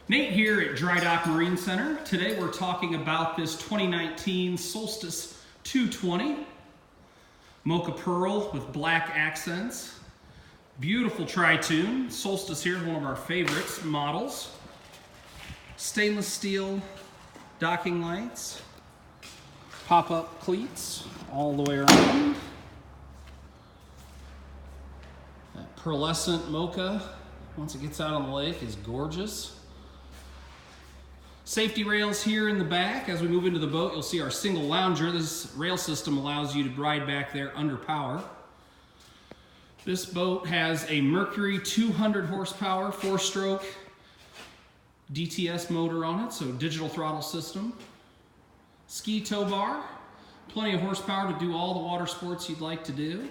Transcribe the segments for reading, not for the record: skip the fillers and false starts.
Nate here at Dry Dock Marine Center. Today we're talking about this 2019 Solstice 220. Mocha pearl with black accents. Beautiful tri-tune. Solstice here is one of our favorites models. Stainless steel docking lights. Pop-up cleats all the way around. That pearlescent mocha, once it gets out on the lake, is gorgeous. Safety rails here in the back. As we move into the boat, you'll see our single lounger. This rail system allows you to ride back there under power. This boat has a Mercury 200 horsepower, 4-stroke DTS motor on it, so digital throttle system. Ski tow bar, plenty of horsepower to do all the water sports you'd like to do.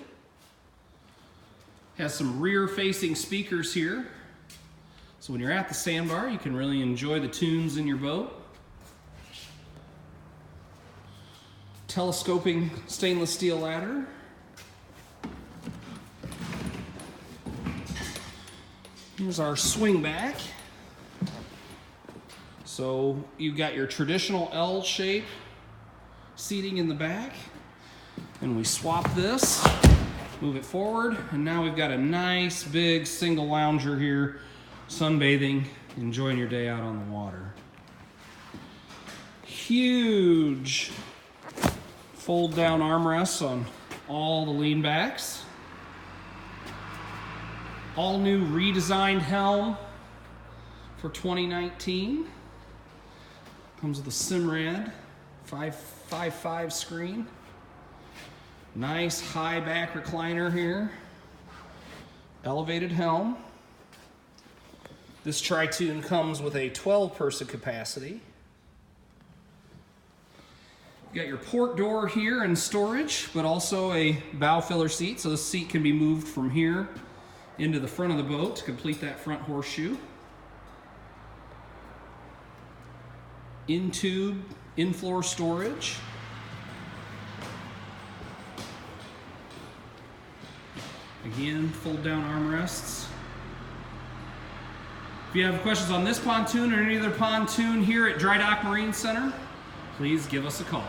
Has some rear-facing speakers here. So when you're at the sandbar, you can really enjoy the tunes in your boat. Telescoping stainless steel ladder. Here's our swing back. So you've got your traditional L shape seating in the back. And we swap this, move it forward, and now we've got a nice big single lounger here, sunbathing, enjoying your day out on the water. Huge fold down armrests on all the lean backs. All new redesigned helm for 2019. Comes with a Simrad 5.5 screen. Nice high back recliner here. Elevated helm. This tri-tune comes with a 12-person capacity. You got your port door here and storage, but also a bow filler seat, so this seat can be moved from here into the front of the boat to complete that front horseshoe. In-tube, in-floor storage. Again, fold-down armrests. If you have questions on this pontoon or any other pontoon here at Dry Dock Marine Center, please give us a call.